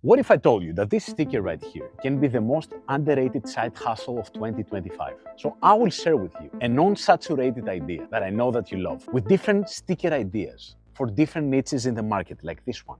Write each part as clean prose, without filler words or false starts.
What if I told you that this sticker right here can be the most underrated side hustle of 2025? So I will share with you an unsaturated idea that I know that you love, with different sticker ideas for different niches in the market, like this one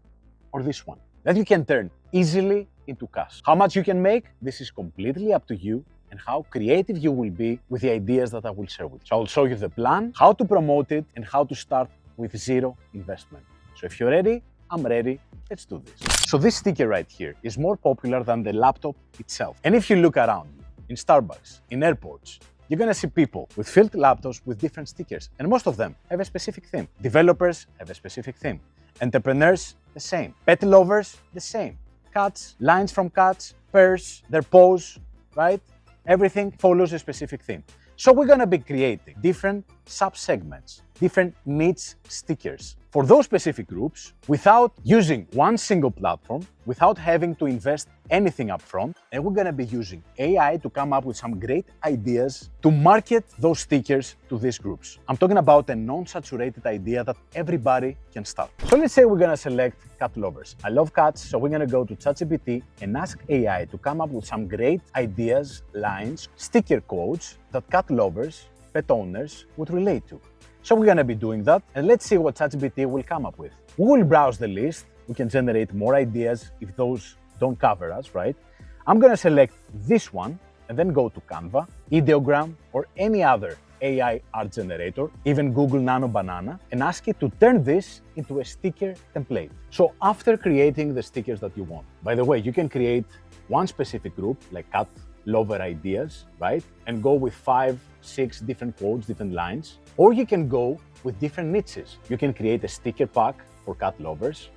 or this one, that you can turn easily into cash. How much you can make, this is completely up to you, and how creative you will be with the ideas that I will share with you. So I'll show you the plan, how to promote it, and how to start with zero investment. So if you're ready, I'm ready, let's do this. So this sticker right here is more popular than the laptop itself. And if you look around you, in Starbucks, in airports, you're gonna see people with filled laptops with different stickers, and most of them have a specific theme. Developers have a specific theme. Entrepreneurs, the same. Pet lovers, the same. Cats, lines from cats, purrs, their pose, right? Everything follows a specific theme. So we're gonna be creating different sub-segments, different niche stickers for those specific groups without using one single platform, without having to invest anything upfront. And we're gonna be using AI to come up with some great ideas to market those stickers to these groups. I'm talking about a non-saturated idea that everybody can start. So let's say we're gonna select cat lovers. I love cats, so we're gonna go to ChatGPT and ask AI to come up with some great ideas, lines, sticker quotes that cat lovers, pet owners would relate to. So we're gonna be doing that, and let's see what ChatGPT will come up with. We will browse the list. We can generate more ideas if those don't cover us, right? I'm gonna select this one and then go to Canva, Ideogram, or any other AI art generator, even Google Nano Banana, and ask it to turn this into a sticker template. So after creating the stickers that you want, by the way, you can create one specific group, like cat lover ideas, right? And go with 5, 6 different quotes, different lines. Or you can go with different niches. You can create a sticker pack for cat lovers,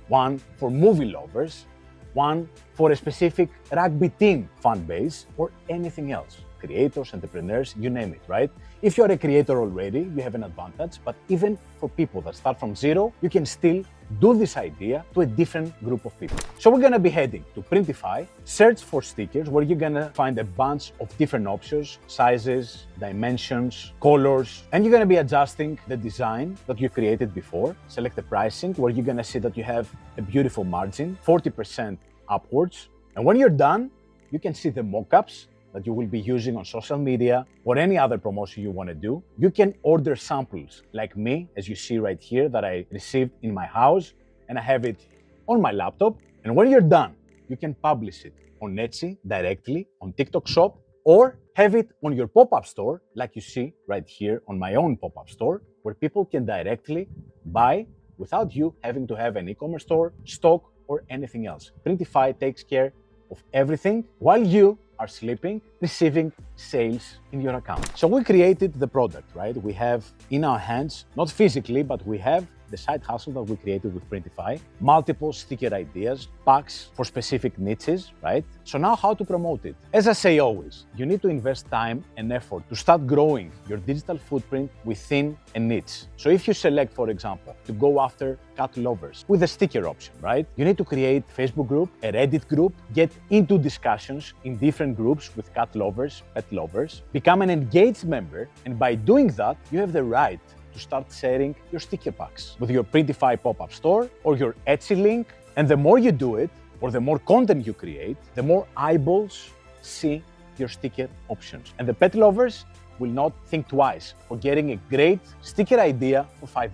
one for movie lovers, one for a specific rugby team fan base, or anything else. Creators, entrepreneurs, you name it, right? If you're a creator already, you have an advantage, but even for people that start from zero, you can still do this idea to a different group of people. So we're gonna be heading to Printify, search for stickers, where you're gonna find a bunch of different options, sizes, dimensions, colors, and you're gonna be adjusting the design that you created before. Select the pricing, where you're gonna see that you have a beautiful margin, 40% upwards. And when you're done, you can see the mockups that you will be using on social media or any other promotion you want to do. You can order samples like me, as you see right here, that I received in my house, and I have it on my laptop. And when you're done, you can publish it on Etsy directly, on TikTok Shop, or have it on your pop-up store, like you see right here on my own pop-up store, where people can directly buy without you having to have an e-commerce store, stock, or anything else. Printify takes care of everything while you are sleeping, receiving sales in your account. So we created the product, right? We have in our hands, not physically, but we have the side hustle that we created with Printify, multiple sticker ideas, packs for specific niches, right? So now how to promote it? As I say always, you need to invest time and effort to start growing your digital footprint within a niche. So if you select, for example, to go after cat lovers with a sticker option, right? You need to create a Facebook group, a Reddit group, get into discussions in different groups with cat lovers, pet lovers, become an engaged member, and by doing that, you have the right to start sharing your sticker packs with your Printify pop-up store or your Etsy link. And the more you do it, or the more content you create, the more eyeballs see your sticker options. And the pet lovers will not think twice for getting a great sticker idea for $5.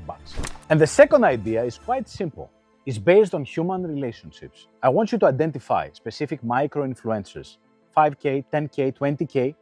And the second idea is quite simple. It's based on human relationships. I want you to identify specific micro-influencers, 5K, 10K, 20K,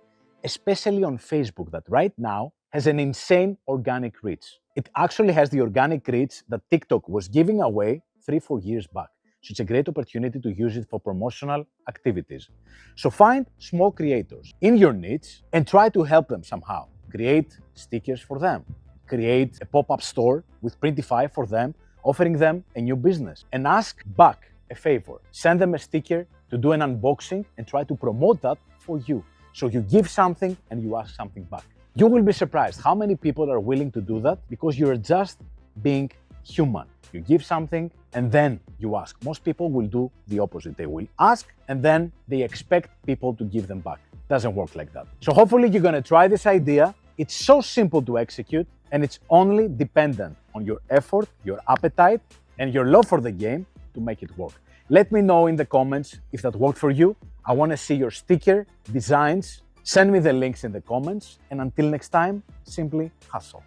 especially on Facebook, that right now has an insane organic reach. It actually has the organic reach that TikTok was giving away 3-4 years back. So it's a great opportunity to use it for promotional activities. So find small creators in your niche and try to help them somehow. Create stickers for them. Create a pop-up store with Printify for them, offering them a new business. And ask back a favor. Send them a sticker to do an unboxing and try to promote that for you. So you give something and you ask something back. You will be surprised how many people are willing to do that, because you're just being human. You give something and then you ask. Most people will do the opposite. They will ask and then they expect people to give them back. Doesn't work like that. So hopefully you're gonna try this idea. It's so simple to execute, and it's only dependent on your effort, your appetite, and your love for the game to make it work. Let me know in the comments if that worked for you. I want to see your sticker designs. Send me the links in the comments. And until next time, simply hustle.